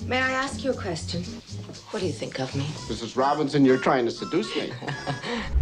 May I ask you a question? What do you think of me? Mrs. Robinson, you're trying to seduce me.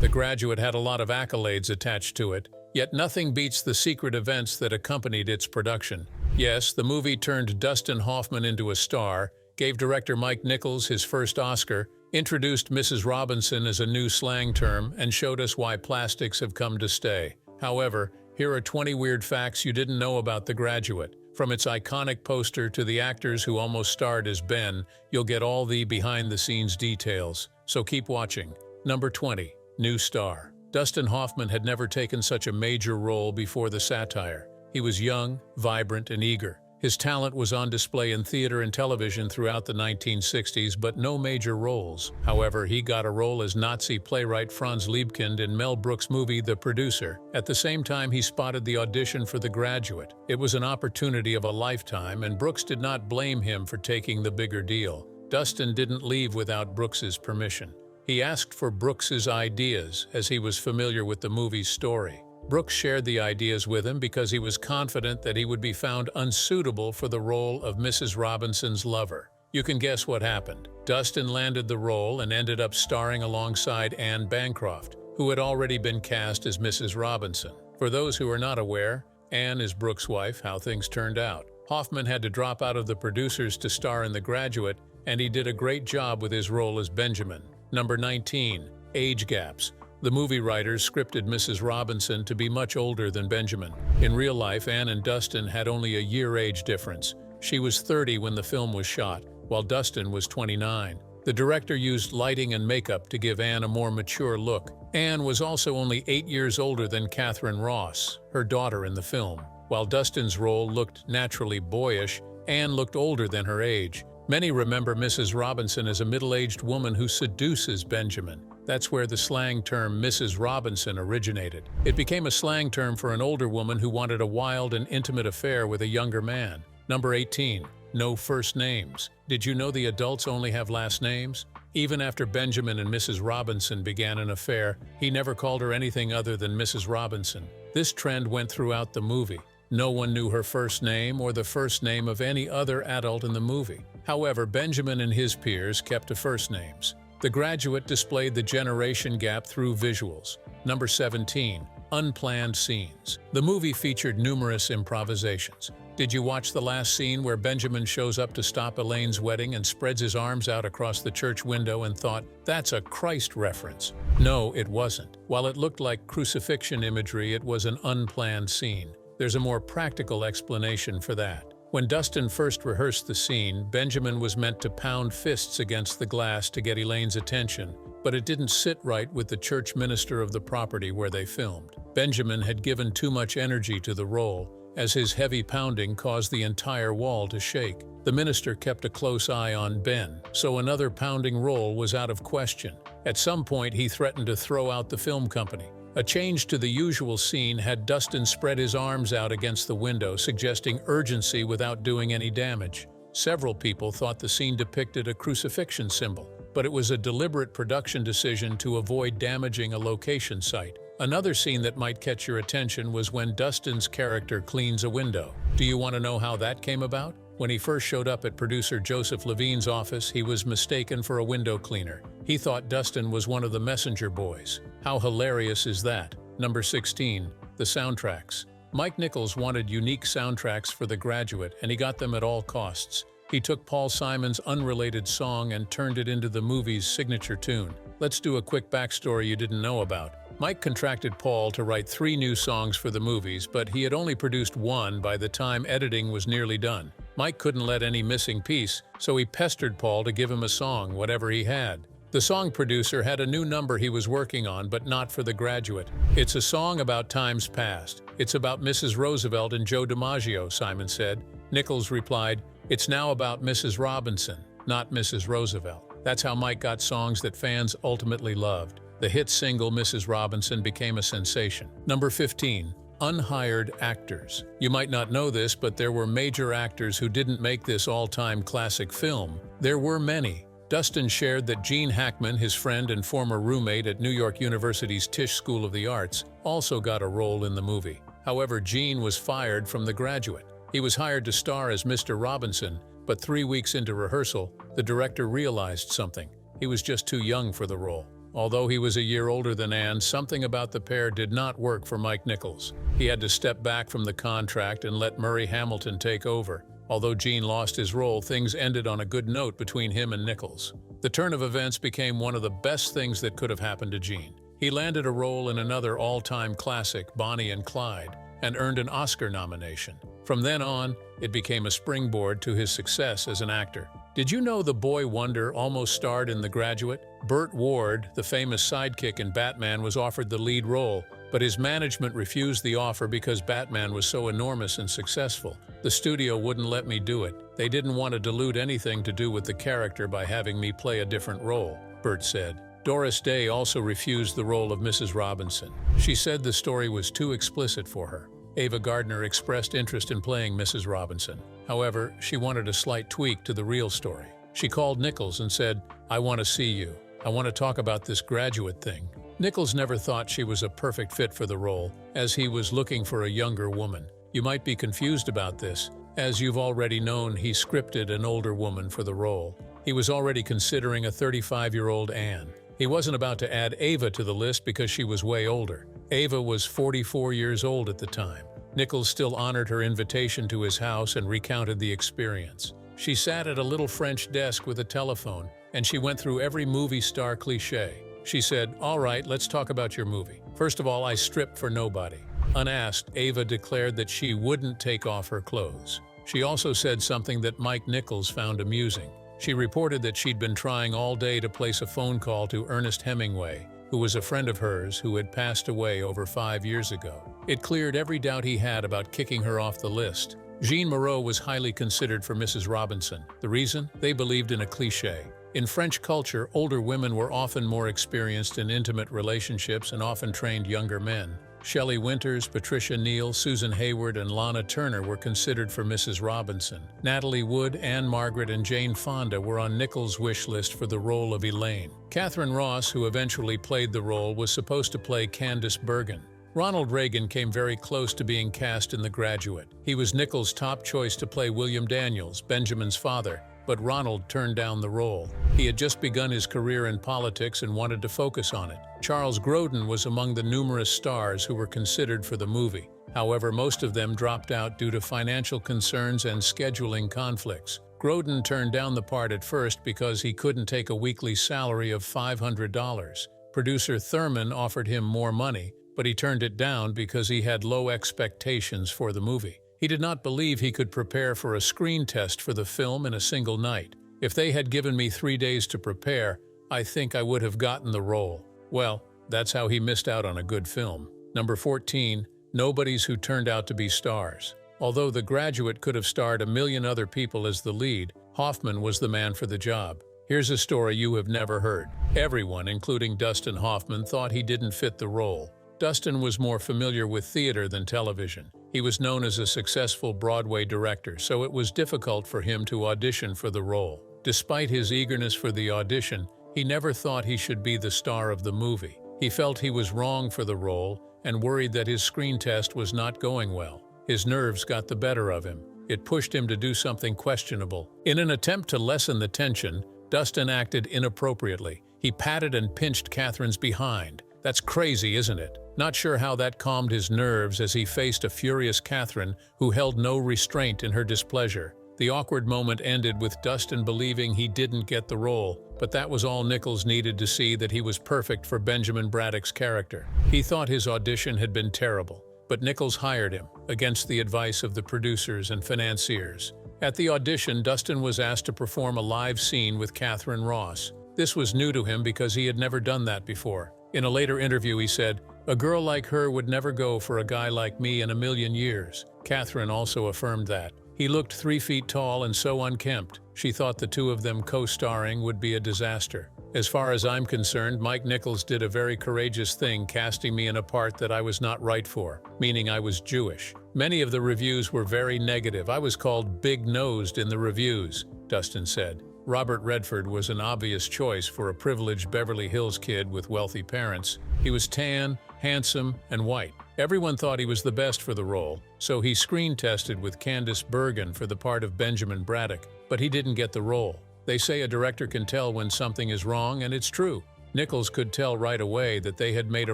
The Graduate had a lot of accolades attached to it, yet nothing beats the secret events that accompanied its production. Yes, the movie turned Dustin Hoffman into a star, gave director Mike Nichols his first Oscar, introduced Mrs. Robinson as a new slang term, and showed us why plastics have come to stay. However, here are 20 weird facts you didn't know about The Graduate. From its iconic poster to the actors who almost starred as Ben, you'll get all the behind-the-scenes details. So keep watching. Number 20. New star. Dustin Hoffman had never taken such a major role before the satire. He was young, vibrant, and eager. His talent was on display in theater and television throughout the 1960s, but no major roles. However, he got a role as Nazi playwright Franz Liebkind in Mel Brooks' movie The Producer. At the same time, he spotted the audition for The Graduate. It was an opportunity of a lifetime, and Brooks did not blame him for taking the bigger deal. Dustin didn't leave without Brooks's permission. He asked for Brooks's ideas, as he was familiar with the movie's story. Brooks shared the ideas with him because he was confident that he would be found unsuitable for the role of Mrs. Robinson's lover. You can guess what happened. Dustin landed the role and ended up starring alongside Anne Bancroft, who had already been cast as Mrs. Robinson. For those who are not aware, Anne is Brooks' wife. How things turned out. Hoffman had to drop out of The Producers to star in The Graduate, and he did a great job with his role as Benjamin. Number 19. Age gaps. The movie writers scripted Mrs. Robinson to be much older than Benjamin. In real life, Anne and Dustin had only a year age difference. She was 30 when the film was shot, while Dustin was 29. The director used lighting and makeup to give Anne a more mature look. Anne was also only 8 years older than Catherine Ross, her daughter in the film. While Dustin's role looked naturally boyish, Anne looked older than her age. Many remember Mrs. Robinson as a middle-aged woman who seduces Benjamin. That's where the slang term Mrs. Robinson originated. It became a slang term for an older woman who wanted a wild and intimate affair with a younger man. Number 18. No first names. Did you know the adults only have last names? Even after Benjamin and Mrs. Robinson began an affair, he never called her anything other than Mrs. Robinson. This trend went throughout the movie. No one knew her first name or the first name of any other adult in the movie. However, Benjamin and his peers kept to first names. The Graduate displayed the generation gap through visuals. Number 17. Unplanned scenes. The movie featured numerous improvisations. Did you watch the last scene where Benjamin shows up to stop Elaine's wedding and spreads his arms out across the church window and thought, "That's a Christ reference"? No, it wasn't. While it looked like crucifixion imagery, it was an unplanned scene. There's a more practical explanation for that. When Dustin first rehearsed the scene, Benjamin was meant to pound fists against the glass to get Elaine's attention, but it didn't sit right with the church minister of the property where they filmed. Benjamin had given too much energy to the role, as his heavy pounding caused the entire wall to shake. The minister kept a close eye on Ben, so another pounding role was out of question. At some point, he threatened to throw out the film company. A change to the usual scene had Dustin spread his arms out against the window, suggesting urgency without doing any damage. Several people thought the scene depicted a crucifixion symbol, but it was a deliberate production decision to avoid damaging a location site. Another scene that might catch your attention was when Dustin's character cleans a window. Do you want to know how that came about? When he first showed up at producer Joseph Levine's office, he was mistaken for a window cleaner. He thought Dustin was one of the messenger boys. How hilarious is that? Number 16. The soundtracks. Mike Nichols wanted unique soundtracks for The Graduate, and he got them at all costs. He took Paul Simon's unrelated song and turned it into the movie's signature tune. Let's do a quick backstory you didn't know about. Mike contracted Paul to write 3 new songs for the movies, but he had only produced one by the time editing was nearly done. Mike couldn't let any missing piece, so he pestered Paul to give him a song, whatever he had. The song producer had a new number he was working on, but not for The Graduate. It's a song about times past. It's about Mrs. Roosevelt and Joe DiMaggio, Simon said. Nichols replied, "It's now about Mrs. Robinson, not Mrs. Roosevelt." That's how Mike got songs that fans ultimately loved. The hit single Mrs. Robinson became a sensation. Number 15. Unhired actors. You might not know this, but there were major actors who didn't make this all-time classic film. There were many. Dustin shared that Gene Hackman, his friend and former roommate at New York University's Tisch School of the Arts, also got a role in the movie. However, Gene was fired from The Graduate. He was hired to star as Mr. Robinson, But 3 weeks into rehearsal, the director realized something. He was just too young for the role. Although he was a year older than Anne, something about the pair did not work for Mike Nichols. He had to step back from the contract and let Murray Hamilton take over. Although Gene lost his role, things ended on a good note between him and Nichols. The turn of events became one of the best things that could have happened to Gene. He landed a role in another all-time classic, Bonnie and Clyde, and earned an Oscar nomination. From then on, it became a springboard to his success as an actor. Did you know the boy wonder almost starred in The Graduate? Burt Ward, the famous sidekick in Batman, was offered the lead role, but his management refused the offer because Batman was so enormous and successful. The studio wouldn't let me do it. They didn't want to dilute anything to do with the character by having me play a different role, Burt said. Doris Day also refused the role of Mrs. Robinson. She said the story was too explicit for her. Ava Gardner expressed interest in playing Mrs. Robinson. However, she wanted a slight tweak to the real story. She called Nichols and said, "I want to see you. I want to talk about this Graduate thing." Nichols never thought she was a perfect fit for the role, as he was looking for a younger woman. You might be confused about this. As you've already known, he scripted an older woman for the role. He was already considering a 35-year-old Anne. He wasn't about to add Ava to the list because she was way older. Ava was 44 years old at the time. Nichols still honored her invitation to his house and recounted the experience. She sat at a little French desk with a telephone, and she went through every movie star cliché. She said, "All right, let's talk about your movie. First of all, I stripped for nobody." Unasked, Ava declared that she wouldn't take off her clothes. She also said something that Mike Nichols found amusing. She reported that she'd been trying all day to place a phone call to Ernest Hemingway, who was a friend of hers who had passed away over 5 years ago. It cleared every doubt he had about kicking her off the list. Jean Moreau was highly considered for Mrs. Robinson. The reason? They believed in a cliché. In French culture, older women were often more experienced in intimate relationships and often trained younger men. Shelley Winters, Patricia Neal, Susan Hayward, and Lana Turner were considered for Mrs. Robinson. Natalie Wood, Anne Margaret, and Jane Fonda were on Nichols' wish list for the role of Elaine. Catherine Ross, who eventually played the role, was supposed to play Candice Bergen. Ronald Reagan came very close to being cast in The Graduate. He was Nichols' top choice to play William Daniels, Benjamin's father, but Ronald turned down the role. He had just begun his career in politics and wanted to focus on it. Charles Grodin was among the numerous stars who were considered for the movie. However, most of them dropped out due to financial concerns and scheduling conflicts. Grodin turned down the part at first because he couldn't take a weekly salary of $500. Producer Thurman offered him more money, but he turned it down because he had low expectations for the movie. He did not believe he could prepare for a screen test for the film in a single night. "If they had given me 3 days to prepare, I think I would have gotten the role." Well, that's how he missed out on a good film. Number 14, nobodies who turned out to be stars. Although The Graduate could have starred a million other people as the lead, Hoffman was the man for the job. Here's a story you have never heard. Everyone, including Dustin Hoffman, thought he didn't fit the role. Dustin was more familiar with theater than television. He was known as a successful Broadway director, so it was difficult for him to audition for the role. Despite his eagerness for the audition, he never thought he should be the star of the movie. He felt he was wrong for the role and worried that his screen test was not going well. His nerves got the better of him. It pushed him to do something questionable. In an attempt to lessen the tension, Dustin acted inappropriately. He patted and pinched Catherine's behind. That's crazy, isn't it? Not sure how that calmed his nerves as he faced a furious Catherine who held no restraint in her displeasure. The awkward moment ended with Dustin believing he didn't get the role, but that was all Nichols needed to see that he was perfect for Benjamin Braddock's character. He thought his audition had been terrible, but Nichols hired him, against the advice of the producers and financiers. At the audition, Dustin was asked to perform a live scene with Catherine Ross. This was new to him because he had never done that before. In a later interview, he said, "A girl like her would never go for a guy like me in a million years." Catherine also affirmed that. He looked 3 feet tall and so unkempt. She thought the two of them co-starring would be a disaster. "As far as I'm concerned, Mike Nichols did a very courageous thing casting me in a part that I was not right for, meaning I was Jewish. Many of the reviews were very negative. I was called big-nosed in the reviews," Dustin said. Robert Redford was an obvious choice for a privileged Beverly Hills kid with wealthy parents. He was tan, handsome, and white. Everyone thought he was the best for the role, so he screen tested with Candice Bergen for the part of Benjamin Braddock. but he didn't get the role. They say a director can tell when something is wrong, and it's true. Nichols could tell right away that they had made a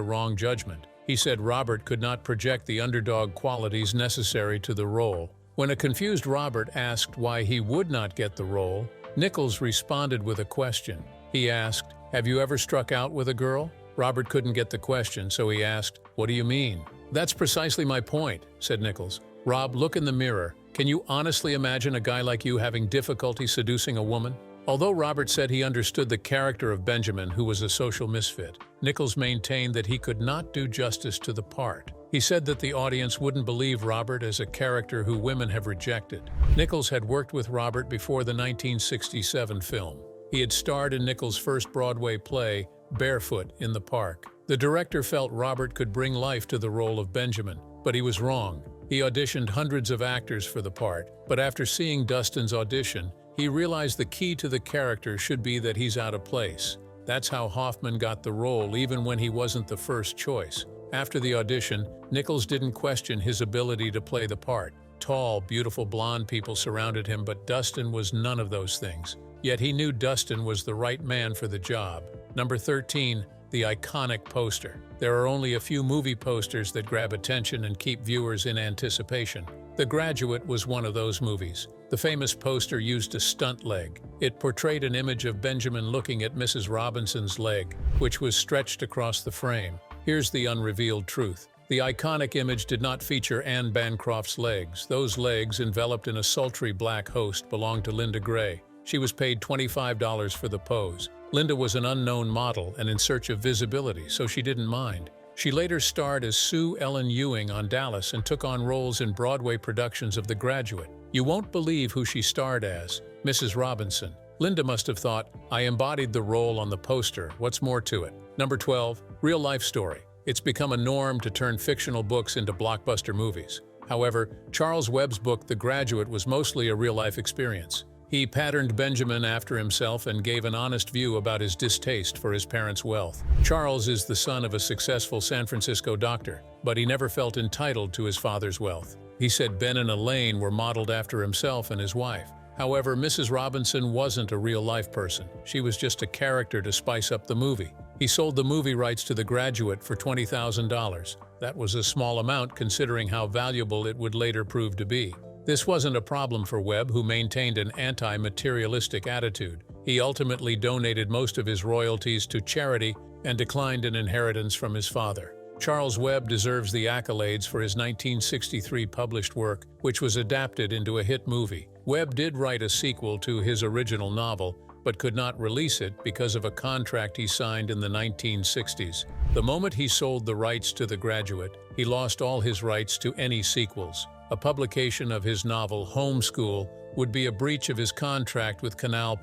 wrong judgment. He said Robert could not project the underdog qualities necessary to the role. When a confused Robert asked why he would not get the role, Nichols responded with a question. He asked, "Have you ever struck out with a girl?" Robert couldn't get the question, so he asked, "What do you mean?" "That's precisely my point," said Nichols. "Rob, look in the mirror. Can you honestly imagine a guy like you having difficulty seducing a woman?" Although Robert said he understood the character of Benjamin, who was a social misfit, Nichols maintained that he could not do justice to the part. He said that the audience wouldn't believe Robert as a character who women have rejected. Nichols had worked with Robert before the 1967 film. He had starred in Nichols' first Broadway play, Barefoot in the Park. The director felt Robert could bring life to the role of Benjamin, but he was wrong. He auditioned hundreds of actors for the part, but after seeing Dustin's audition, he realized the key to the character should be that he's out of place. That's how Hoffman got the role even when he wasn't the first choice. After the audition, Nichols didn't question his ability to play the part. Tall, beautiful blonde people surrounded him, but Dustin was none of those things. Yet he knew Dustin was the right man for the job. Number 13, the iconic poster. There are only a few movie posters that grab attention and keep viewers in anticipation. The Graduate was one of those movies. The famous poster used a stunt leg. It portrayed an image of Benjamin looking at Mrs. Robinson's leg, which was stretched across the frame. Here's the unrevealed truth. The iconic image did not feature Anne Bancroft's legs. Those legs, enveloped in a sultry black host, belonged to Linda Gray. She was paid $25 for the pose. Linda was an unknown model and in search of visibility, so she didn't mind. She later starred as Sue Ellen Ewing on Dallas and took on roles in Broadway productions of The Graduate. You won't believe who she starred as, Mrs. Robinson. Linda must have thought, "I embodied the role on the poster. What's more to it?" Number 12, real-life story. It's become a norm to turn fictional books into blockbuster movies. However, Charles Webb's book The Graduate was mostly a real-life experience. He patterned Benjamin after himself and gave an honest view about his distaste for his parents' wealth. Charles is the son of a successful San Francisco doctor, but he never felt entitled to his father's wealth. He said Ben and Elaine were modeled after himself and his wife. However, Mrs. Robinson wasn't a real-life person. She was just a character to spice up the movie. He sold the movie rights to The Graduate for $20,000. That was a small amount considering how valuable it would later prove to be. This wasn't a problem for Webb, who maintained an anti-materialistic attitude. He ultimately donated most of his royalties to charity and declined an inheritance from his father. Charles Webb deserves the accolades for his 1963 published work, which was adapted into a hit movie. Webb did write a sequel to his original novel, but could not release it because of a contract he signed in the 1960s. The moment he sold the rights to The Graduate, he lost all his rights to any sequels. A publication of his novel Homeschool would be a breach of his contract with Canal+,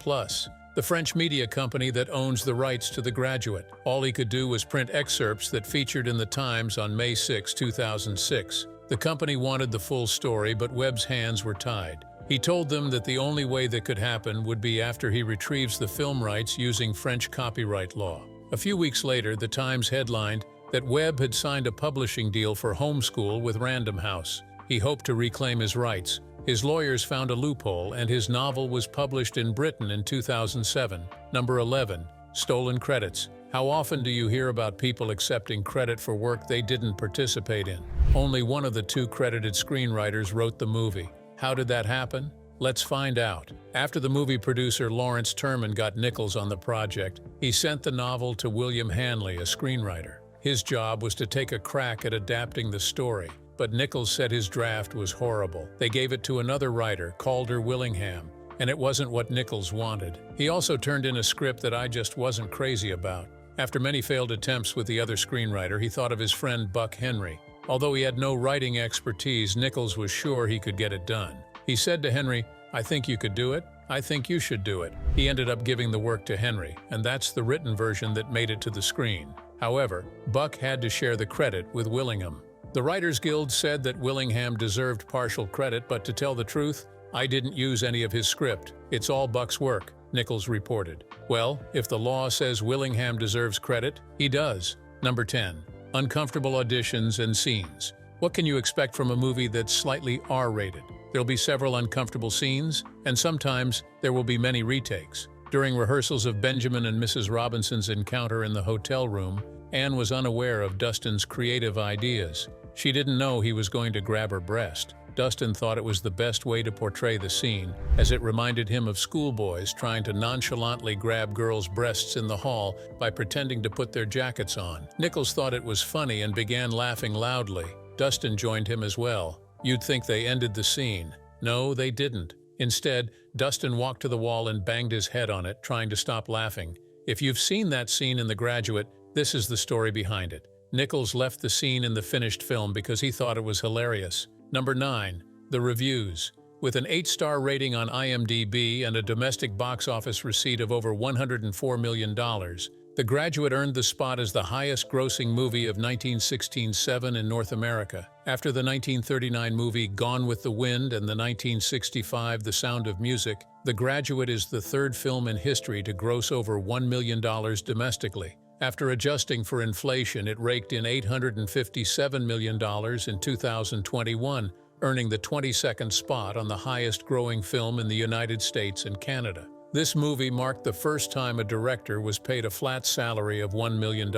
the French media company that owns the rights to The Graduate. All he could do was print excerpts that featured in the Times on May 6, 2006. The company wanted the full story, but Webb's hands were tied. He told them that the only way that could happen would be after he retrieves the film rights using French copyright law. A few weeks later, the Times headlined that Webb had signed a publishing deal for Homeschool with Random House. He hoped to reclaim his rights. His lawyers found a loophole, and his novel was published in Britain in 2007. Number 11, stolen credits. How often do you hear about people accepting credit for work they didn't participate in? Only one of the two credited screenwriters wrote the movie. How did that happen? Let's find out. After the movie producer Lawrence Terman got Nichols on the project, he sent the novel to William Hanley, a screenwriter. His job was to take a crack at adapting the story, but Nichols said his draft was horrible. They gave it to another writer, Calder Willingham, and it wasn't what Nichols wanted. He also turned in a script that I just wasn't crazy about. After many failed attempts with the other screenwriter, he thought of his friend Buck Henry. Although he had no writing expertise, Nichols was sure he could get it done. He said to Henry, "I think you could do it. I think you should do it." He ended up giving the work to Henry, and that's the written version that made it to the screen. However, Buck had to share the credit with Willingham. The Writers Guild said that Willingham deserved partial credit, but to tell the truth, "I didn't use any of his script. It's all Buck's work," Nichols reported. Well, if the law says Willingham deserves credit, he does. Number 10. Uncomfortable auditions and scenes. What can you expect from a movie that's slightly R-rated? There'll be several uncomfortable scenes, and sometimes there will be many retakes. During rehearsals of Benjamin and Mrs. Robinson's encounter in the hotel room, Anne was unaware of Dustin's creative ideas. She didn't know he was going to grab her breast. Dustin thought it was the best way to portray the scene, as it reminded him of schoolboys trying to nonchalantly grab girls' breasts in the hall by pretending to put their jackets on. Nichols thought it was funny and began laughing loudly. Dustin joined him as well. You'd think they ended the scene. No, they didn't. Instead, Dustin walked to the wall and banged his head on it, trying to stop laughing. If you've seen that scene in The Graduate, this is the story behind it. Nichols left the scene in the finished film because he thought it was hilarious. Number 9. The reviews. With an 8-star rating on IMDb and a domestic box office receipt of over $104 million, The Graduate earned the spot as the highest-grossing movie of 1916-7 in North America. After the 1939 movie Gone with the Wind and the 1965 The Sound of Music, The Graduate is the third film in history to gross over $1 million domestically. After adjusting for inflation, it raked in $857 million in 2021, earning the 22nd spot on the highest-growing film in the United States and Canada. This movie marked the first time a director was paid a flat salary of $1 million.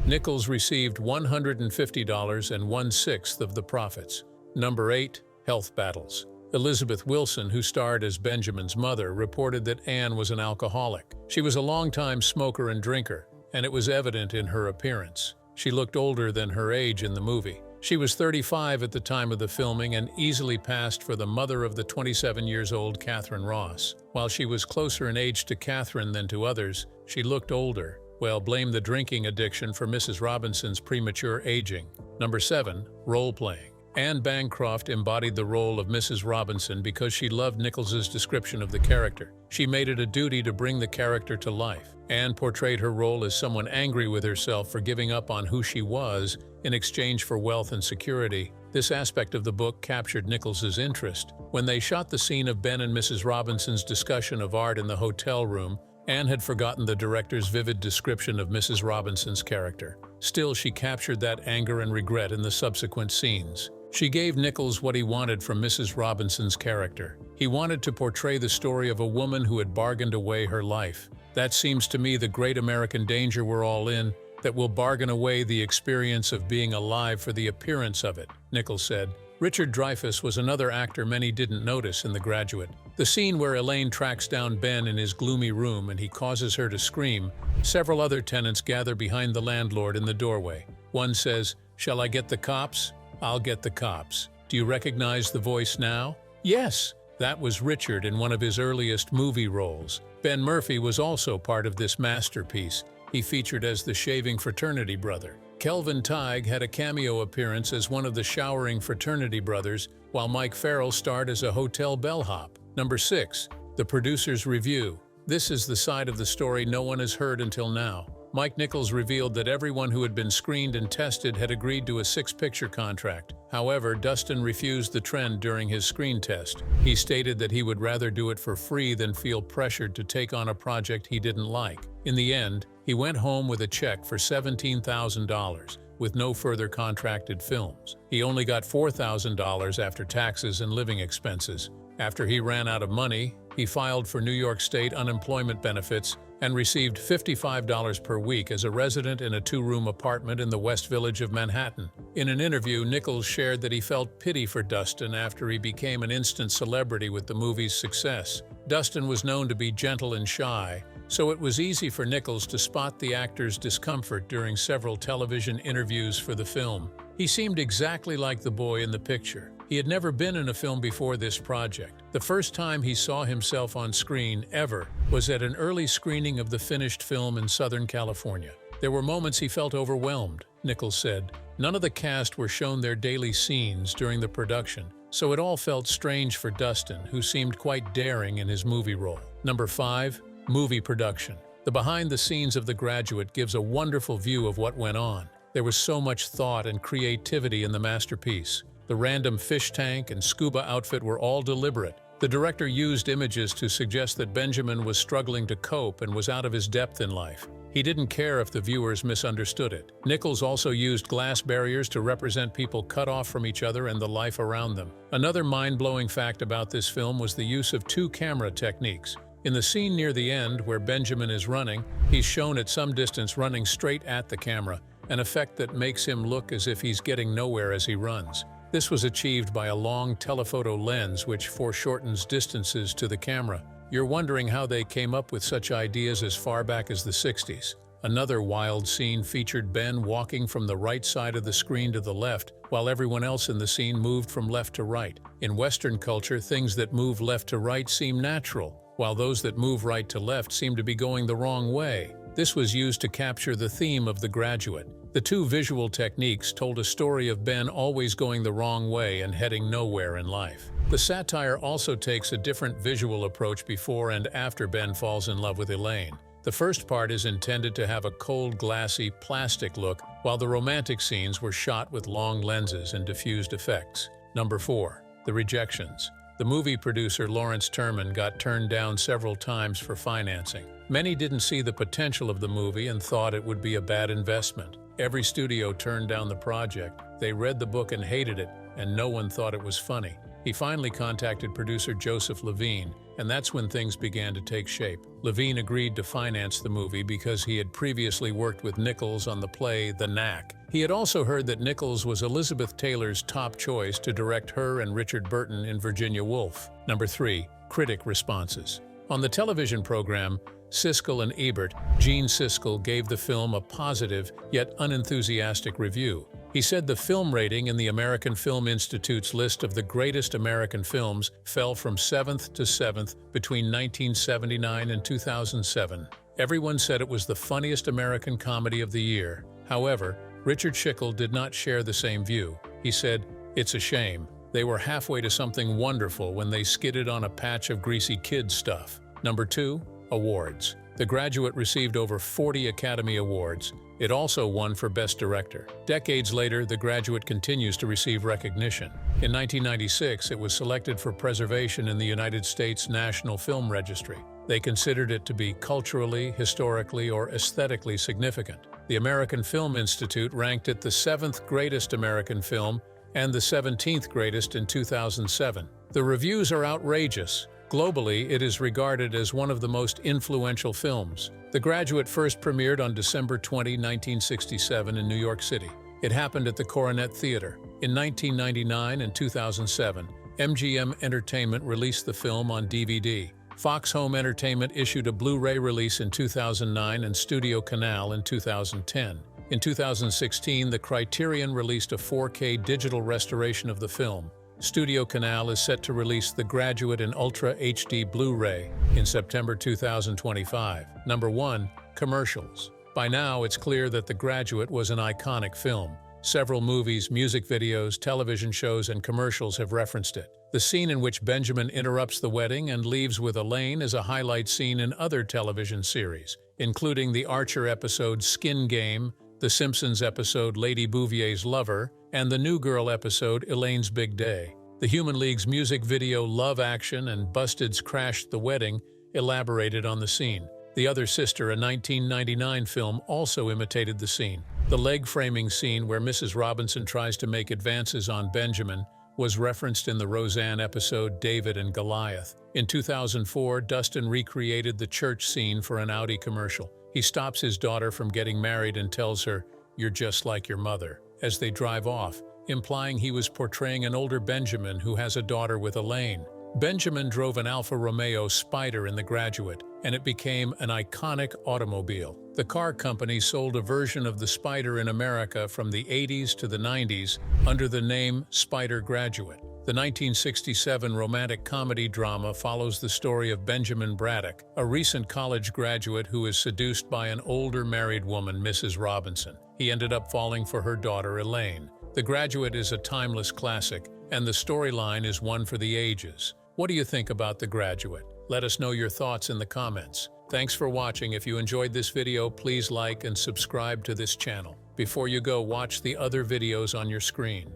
Nichols received $150 and 1/6 of the profits. Number 8. Health battles. Elizabeth Wilson, who starred as Benjamin's mother, reported that Anne was an alcoholic. She was a longtime smoker and drinker, and it was evident in her appearance. She looked older than her age in the movie. She was 35 at the time of the filming and easily passed for the mother of the 27-year-old Catherine Ross. While she was closer in age to Catherine than to others, she looked older. Well, blame the drinking addiction for Mrs. Robinson's premature aging. Number 7. Role-playing. Anne Bancroft embodied the role of Mrs. Robinson because she loved Nichols's description of the character. She made it a duty to bring the character to life. Anne portrayed her role as someone angry with herself for giving up on who she was in exchange for wealth and security. This aspect of the book captured Nichols's interest. When they shot the scene of Ben and Mrs. Robinson's discussion of art in the hotel room, Anne had forgotten the director's vivid description of Mrs. Robinson's character. Still, she captured that anger and regret in the subsequent scenes. She gave Nichols what he wanted from Mrs. Robinson's character. He wanted to portray the story of a woman who had bargained away her life. That seems to me the great American danger we're all in, that we'll bargain away the experience of being alive for the appearance of it, Nichols said. Richard Dreyfuss was another actor many didn't notice in The Graduate. The scene where Elaine tracks down Ben in his gloomy room and he causes her to scream. Several other tenants gather behind the landlord in the doorway. One says, "Shall I get the cops?" "I'll get the cops." Do you recognize the voice now? Yes, that was Richard in one of his earliest movie roles. Ben Murphy was also part of this masterpiece. He featured as the shaving fraternity brother. Kelvin Teig had a cameo appearance as one of the showering fraternity brothers, while Mike Farrell starred as a hotel bellhop. Number 6. The producer's review. This is the side of the story no one has heard until now. Mike Nichols revealed that everyone who had been screened and tested had agreed to a 6-picture contract. However, Dustin refused the trend during his screen test. He stated that he would rather do it for free than feel pressured to take on a project he didn't like. In the end, he went home with a check for $17,000, with no further contracted films. He only got $4,000 after taxes and living expenses. After he ran out of money, he filed for New York State unemployment benefits and received $55 per week as a resident in a 2-room apartment in the West Village of Manhattan. In an interview, Nichols shared that he felt pity for Dustin after he became an instant celebrity with the movie's success. Dustin was known to be gentle and shy, so it was easy for Nichols to spot the actor's discomfort during several television interviews for the film. He seemed exactly like the boy in the picture. He had never been in a film before this project. The first time he saw himself on screen ever was at an early screening of the finished film in Southern California. There were moments he felt overwhelmed, Nichols said. None of the cast were shown their daily scenes during the production, so it all felt strange for Dustin, who seemed quite daring in his movie role. Number 5. Movie production. The behind the scenes of The Graduate gives a wonderful view of what went on. There was so much thought and creativity in the masterpiece. The random fish tank and scuba outfit were all deliberate. The director used images to suggest that Benjamin was struggling to cope and was out of his depth in life. He didn't care if the viewers misunderstood it. Nichols also used glass barriers to represent people cut off from each other and the life around them. Another mind-blowing fact about this film was the use of two camera techniques. In the scene near the end, where Benjamin is running, he's shown at some distance running straight at the camera, an effect that makes him look as if he's getting nowhere as he runs. This was achieved by a long telephoto lens which foreshortens distances to the camera. You're wondering how they came up with such ideas as far back as the 60s. Another wild scene featured Ben walking from the right side of the screen to the left, while everyone else in the scene moved from left to right. In Western culture, things that move left to right seem natural, while those that move right to left seem to be going the wrong way. This was used to capture the theme of The Graduate. The two visual techniques told a story of Ben always going the wrong way and heading nowhere in life. The satire also takes a different visual approach before and after Ben falls in love with Elaine. The first part is intended to have a cold, glassy, plastic look, while the romantic scenes were shot with long lenses and diffused effects. Number 4. The rejections. The movie producer Lawrence Terman got turned down several times for financing. Many didn't see the potential of the movie and thought it would be a bad investment. Every studio turned down the project. They read the book and hated it, and no one thought it was funny. He finally contacted producer Joseph Levine, and that's when things began to take shape. Levine agreed to finance the movie because he had previously worked with Nichols on the play The Knack. He had also heard that Nichols was Elizabeth Taylor's top choice to direct her and Richard Burton in Virginia Woolf. Number 3. Critic responses. On the television program Siskel and Ebert, Gene Siskel gave the film a positive yet unenthusiastic review. He said the film rating in the American Film Institute's list of the greatest American films fell from 7th to 7th between 1979 and 2007. Everyone said it was the funniest American comedy of the year. However, Richard Schickel did not share the same view. He said, "It's a shame. They were halfway to something wonderful when they skidded on a patch of greasy kid stuff." Number 2. Awards. The Graduate received over 40 Academy Awards. It also won for Best Director. Decades later, The Graduate continues to receive recognition. In 1996, it was selected for preservation in the United States National Film Registry. They considered it to be culturally, historically, or aesthetically significant. The American Film Institute ranked it the 7th greatest American film and the 17th greatest in 2007. The reviews are outrageous. Globally, it is regarded as one of the most influential films. The Graduate first premiered on December 20, 1967 in New York City. It happened at the Coronet Theater. In 1999 and 2007, MGM Entertainment released the film on DVD. Fox Home Entertainment issued a Blu-ray release in 2009 and Studio Canal in 2010. In 2016, the Criterion released a 4K digital restoration of the film. Studio Canal is set to release The Graduate in Ultra HD Blu-ray in September 2025. Number 1. Commercials. By now, it's clear that The Graduate was an iconic film. Several movies, music videos, television shows, and commercials have referenced it. The scene in which Benjamin interrupts the wedding and leaves with Elaine is a highlight scene in other television series, including the Archer episode Skin Game, The Simpsons episode Lady Bouvier's Lover, and the New Girl episode Elaine's Big Day. The Human League's music video Love Action and Busted's Crashed the Wedding elaborated on the scene. The Other Sister, a 1999 film, also imitated the scene. The leg-framing scene where Mrs. Robinson tries to make advances on Benjamin was referenced in the Roseanne episode David and Goliath. In 2004, Dustin recreated the church scene for an Audi commercial. He stops his daughter from getting married and tells her, "You're just like your mother," as they drive off, implying he was portraying an older Benjamin who has a daughter with Elaine. Benjamin drove an Alfa Romeo Spider in The Graduate, and it became an iconic automobile. The car company sold a version of the Spider in America from the 80s to the 90s under the name Spider Graduate. The 1967 romantic comedy drama follows the story of Benjamin Braddock, a recent college graduate who is seduced by an older married woman, Mrs. Robinson. He ended up falling for her daughter, Elaine. The Graduate is a timeless classic, and the storyline is one for the ages. What do you think about The Graduate? Let us know your thoughts in the comments. Thanks for watching. If you enjoyed this video, please like and subscribe to this channel. Before you go, watch the other videos on your screen.